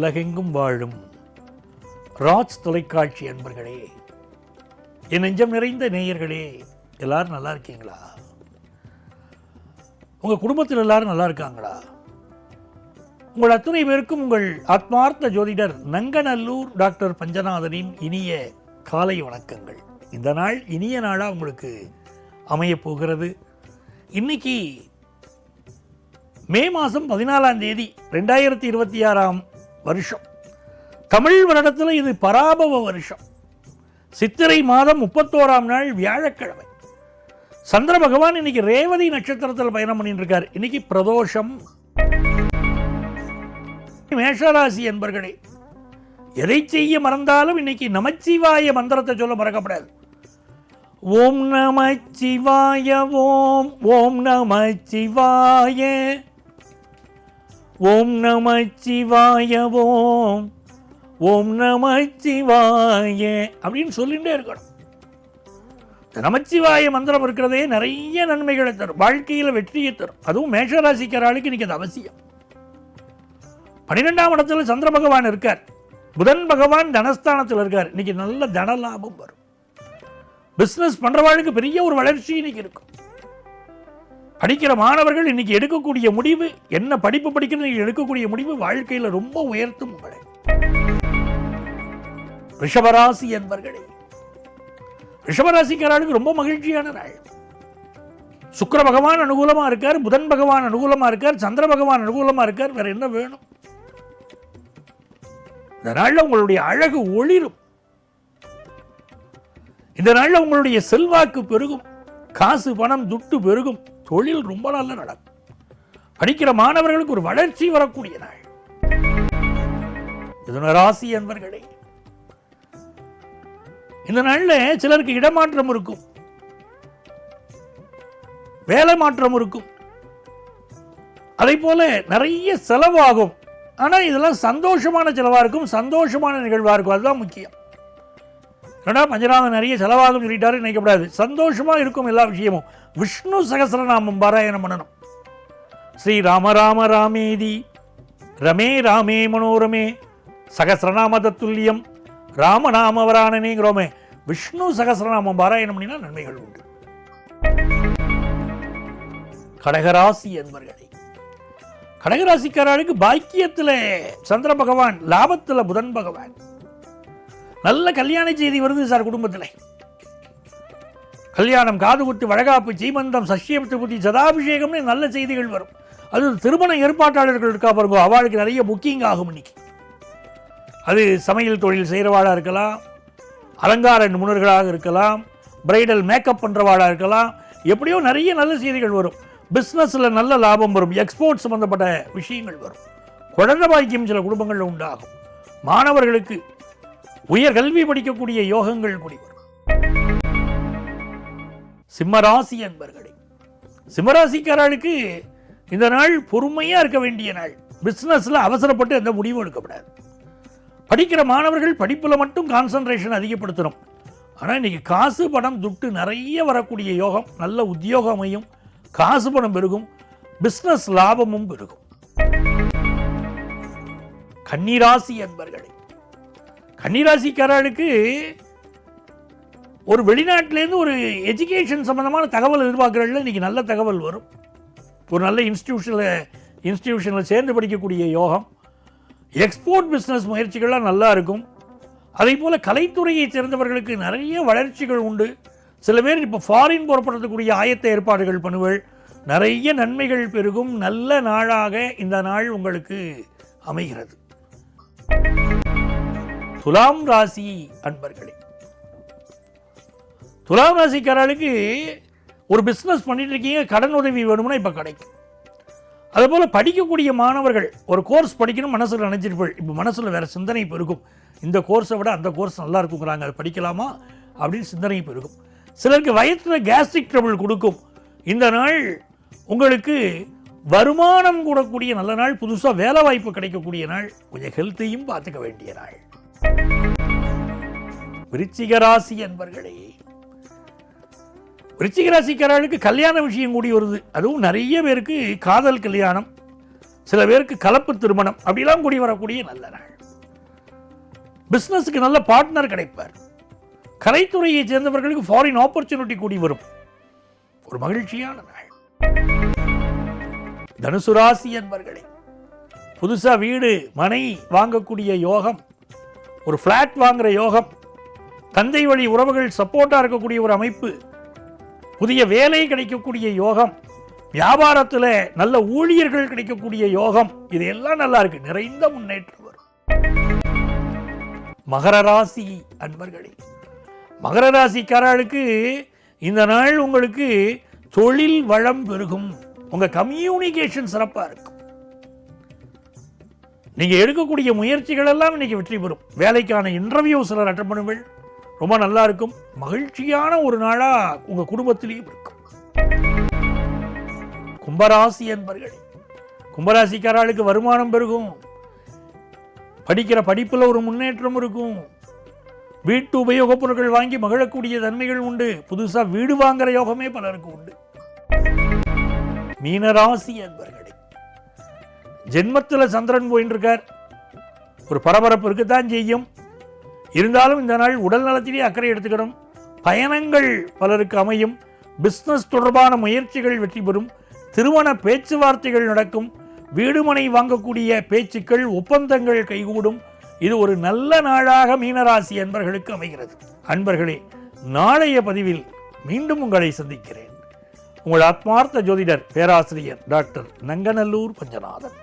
உலகெங்கும் வாழும் ராஜ் தொலைக்காட்சி அன்பர்களே, என் நெஞ்சம் நிறைந்த நேயர்களே, எல்லாரும் நல்லா இருக்கீங்களா? உங்கள் குடும்பத்தில் எல்லாரும் நல்லா இருக்காங்களா? உங்கள் அத்தனை பேருக்கும் உங்கள் ஆத்மார்த்த ஜோதிடர் நங்கநல்லூர் டாக்டர் பஞ்சநாதனின் இனிய காலை வணக்கங்கள். இந்த நாள் இனிய நாளாக உங்களுக்கு அமையப் போகிறது. இன்னைக்கு மே மாதம் 14ஆம் தேதி 2026 வருஷம். தமிழ் வருடத்தில் இது பராபவ வருஷம். சித்திரை மாதம் 31ஆம் நாள் வியாழக்கிழமை. சந்திர பகவான் இன்னைக்கு ரேவதி நட்சத்திரத்தில் பயணம் பண்ணிட்டு இருக்கார். இன்னைக்கு பிரதோஷம். மேஷராசி என்பர்களே, எதை செய்ய மறந்தாலும் இன்னைக்கு நமச்சிவாய மந்திரத்தை சொல்ல மறக்கப்படாது. ஓம் நமச்சிவாய, ஓம் ஓம் நமச்சிவாய, ஓம் நமச்சிவாய, ஓம் ஓம் நமச்சிவாய அப்படின்னு சொல்லிகிட்டே இருக்கணும். நமச்சிவாய மந்திரம் இருக்கிறதே நிறைய நன்மைகளை தரும், வாழ்க்கையில் வெற்றியை தரும். அதுவும் மேஷராசிக்காரர்களுக்கு இன்னைக்கு அது அவசியம். 12ஆம் இடத்துல சந்திர பகவான் இருக்கார். புதன் பகவான் தனஸ்தானத்தில் இருக்கார். இன்னைக்கு நல்ல தன லாபம் வரும். பிஸ்னஸ் பண்றவாளுக்கு பெரிய ஒரு வளர்ச்சி இன்னைக்கு இருக்கும். படிக்கிற மாணவர்கள் இன்னைக்கு எடுக்கக்கூடிய முடிவு, என்ன படிப்பு படிக்கிறது எடுக்கக்கூடிய முடிவு வாழ்க்கையில ரொம்ப உயர்த்தும் உங்களை. ரிஷபராசி என்பர்களே, ரிஷபராசிக்காரர்களுக்கு ரொம்ப மகிழ்ச்சியான நாள். சுக்கிர பகவான் அனுகூலமா இருக்கார், புதன் பகவான் அனுகூலமா இருக்கார், சந்திர பகவான் அனுகூலமா இருக்கார். வேற என்ன வேணும்? இந்த நாள்ல உங்களுடைய அழகு ஒளிரும். இந்த நாள்ல உங்களுடைய செல்வாக்கு பெருகும், காசு பணம் துட்டு பெருகும், தொழில் ரொம்ப நல்ல நடக்கும். படிக்கிற மாணவர்களுக்கு ஒரு வளர்ச்சி வரக்கூடிய நாள். மிதுன ராசி என்பர்களே, இந்த நாள்ல சிலருக்கு இடமாற்றம் இருக்கும், வேலை மாற்றம் இருக்கும், அதே போல நிறைய செலவாகும். ஆனா இதெல்லாம் சந்தோஷமான செலவா இருக்கும், சந்தோஷமான நிகழ்வா இருக்கும். அதுதான் முக்கியம். ஏன்னா பஞ்சநாதன் நிறைய செலவாகும் சொல்லிட்டாரு நினைக்கப்படாது. சந்தோஷமா இருக்கும் எல்லா விஷயமும். விஷ்ணு சகஸ்ரநாமம் பாராயணம் பண்ணணும். ஸ்ரீ ராம ராம ராமேதி ரமே ராமே மனோரமே சகஸ்ரநாம தத்துல்யம் ராமநாமவரானனேங்கிறோமே, விஷ்ணு சகஸ்ரநாமம் பாராயணம் பண்ணினா நன்மைகள் உண்டு. கடகராசி என்பர்களே, கடகராசிக்காரர்களுக்கு பாக்கியத்தில் சந்திர பகவான், லாபத்தில் புதன் பகவான். நல்ல கல்யாண செய்தி வருது சார் குடும்பத்தில். கல்யாணம், காது குத்து, வழகாப்பு, சீமந்தம், சஷ்யம், திருப்பதி, சதாபிஷேகம்னு நல்ல செய்திகள் வரும். அது திருமண ஏற்பாட்டாளர்கள் இருக்கா பாருங்க, அவளுக்கு நிறைய புக்கிங் ஆகும் இன்னைக்கு. அது சமையல் தொழில் செய்கிறவாளாக இருக்கலாம், அலங்கார நிபுணர்களாக இருக்கலாம், பிரைடல் மேக்கப் பண்ணுறவாளாக இருக்கலாம். எப்படியோ நிறைய நல்ல செய்திகள் வரும். பிஸ்னஸில் நல்ல லாபம் வரும். எக்ஸ்போர்ட் சம்பந்தப்பட்ட விஷயங்கள் வரும். குழந்தை பாக்கியம் சில குடும்பங்களில் உண்டாகும். மாணவர்களுக்கு உயர் கல்வி படிக்கக்கூடிய யோகங்கள் கூடி வரும். சிம்மராசி என்பர்களே, சிம்மராசிக்காரர்களுக்கு இந்த நாள் பொறுமையா இருக்க வேண்டிய நாள். பிசினஸ்ல அவசரப்பட்டு எந்த முடிவும் எடுக்கப்படாது. படிக்கிற மாணவர்கள் படிப்புல மட்டும் கான்சன்ட்ரேஷன் அதிகப்படுத்தணும். ஆனா இன்னைக்கு காசு பணம் துட்டு நிறைய வரக்கூடிய யோகம். நல்ல உத்தியோகமையும், காசு பணம் பெருகும், பிசினஸ் லாபமும் பெருகும். கன்னிராசி என்பர்களே, கன்னிராசிக்காரர்களுக்கு ஒரு வெளிநாட்டிலேருந்து ஒரு எஜுகேஷன் சம்பந்தமான தகவல் எதிர்பார்க்கறதுல இன்னைக்கு நல்ல தகவல் வரும். ஒரு நல்ல இன்ஸ்டிடியூஷனில் சேர்ந்து படிக்கக்கூடிய யோகம். எக்ஸ்போர்ட் பிஸ்னஸ் முயற்சிகள்லாம் நல்லா இருக்கும். அதே போல் கலைத்துறையை சேர்ந்தவர்களுக்கு நிறைய வளர்ச்சிகள் உண்டு. சில பேர் இப்போ ஃபாரின் புறப்படுறதுக்குரிய ஆயத்த ஏற்பாடுகள் பண்ணுவள். நிறைய நன்மைகள் பெருகும். நல்ல நாளாக இந்த நாள் உங்களுக்கு அமைகிறது. துலாம் ராசி அன்பர்களே, துலாம் ராசிக்காரர்களுக்கு ஒரு பிஸ்னஸ் பண்ணிட்டு இருக்கீங்க, கடன் உதவி வேணும்னா இப்போ கிடைக்கும். அதுபோல் படிக்கக்கூடிய மாணவர்கள் ஒரு கோர்ஸ் படிக்கணும் மனசில் நினைச்சிருப்பீர்கள். இப்போ மனசில் வேறு சிந்தனை பெருகும். இந்த கோர்ஸை விட அந்த கோர்ஸ் நல்லா இருக்குங்கிறாங்க, அது படிக்கலாமா அப்படின்னு சிந்தனை பெருகும். சிலருக்கு வயிற்றில் கேஸ்ட்ரிக் ட்ரபிள் கொடுக்கும். இந்த நாள் உங்களுக்கு வருமானம் கூடக்கூடிய நல்ல நாள். புதுசாக வேலை வாய்ப்பு கிடைக்கக்கூடிய நாள். கொஞ்சம் ஹெல்த்தையும் பார்த்துக்க வேண்டிய நாள். விருச்சிக ராசி என்பர்களே, விருச்சிக ராசிக்காரர்களுக்கு கல்யாண விஷயம் கூடி வருது. அதுவும் நிறைய பேருக்கு காதல் கல்யாணம், சில பேருக்கு கலப்பு திருமணம் அப்படிலாம் கூடி வரக்கூடிய நல்ல நாள். பிசினஸுக்கு நல்ல பார்ட்னர் கிடைப்பார். கலைத்துறையை சேர்ந்தவர்களுக்கு ஃபாரின் ஆப்பர்ச்சுனிட்டி கூடி வரும். ஒரு மகிழ்ச்சியான நாள். தனுசு ராசி என்பர்களே, புதுசா வீடு மனை வாங்கக்கூடிய யோகம், ஒரு பிளாட் வாங்குற யோகம், தந்தை வழி உறவுகள் சப்போர்ட்டா இருக்கக்கூடிய ஒரு அமைப்பு, புதிய வேலை கிடைக்கக்கூடிய யோகம், வியாபாரத்தில் நல்ல ஊழியர்கள் கிடைக்கக்கூடிய யோகம், இது எல்லாம் நல்லா இருக்கு. நிறைந்த முன்னேற்றம் வரும். மகர ராசி அன்பர்களே, மகர ராசிக்காரர்களுக்கு இந்த நாள் உங்களுக்கு தொழில் வளம் பெருகும். உங்க கம்யூனிகேஷன் சிறப்பா இருக்கும். நீங்க எடுக்கக்கூடிய முயற்சிகள் எல்லாம் இன்னைக்கு வெற்றி பெறும். வேலைக்கான இன்டர்வியூ சிலர் அட்டெண்ட் பண்ணுங்கள், ரொம்ப நல்லா இருக்கும். மகிழ்ச்சியான ஒரு நாளா உங்க குடும்பத்திலேயும் இருக்கும். கும்பராசி என்பர்களே, கும்பராசிக்காரர்களுக்கு வருமானம் பெருகும். படிக்கிற படிப்புல ஒரு முன்னேற்றம் இருக்கும். வீட்டு உபயோகப் பொருட்கள் வாங்கி மகிழக்கூடிய தன்மைகள் உண்டு. புதுசா வீடு வாங்குற யோகமே பலருக்கு உண்டு. மீனராசி என்பர்களே, ஜென்மத்தில் சந்திரன் போயின்னு இருக்கார். ஒரு பரபரப்பு இருக்குத்தான் செய்யும். இருந்தாலும் இந்த நாள் உடல் நலத்திலே அக்கறை எடுத்துக்கணும். பயணங்கள் பலருக்கு அமையும். பிசினஸ் தொடர்பான முயற்சிகள் வெற்றி பெறும். திருமண பேச்சுவார்த்தைகள் நடக்கும். வீடுமனை வாங்கக்கூடிய பேச்சுக்கள், ஒப்பந்தங்கள் கைகூடும். இது ஒரு நல்ல நாளாக மீனராசி அன்பர்களுக்கு அமைகிறது. அன்பர்களே, நாளைய பதிவில் மீண்டும் உங்களை சந்திக்கிறேன். உங்கள் ஆத்மார்த்த ஜோதிடர் பேராசிரியர் டாக்டர் நங்கநல்லூர் பஞ்சநாதன்.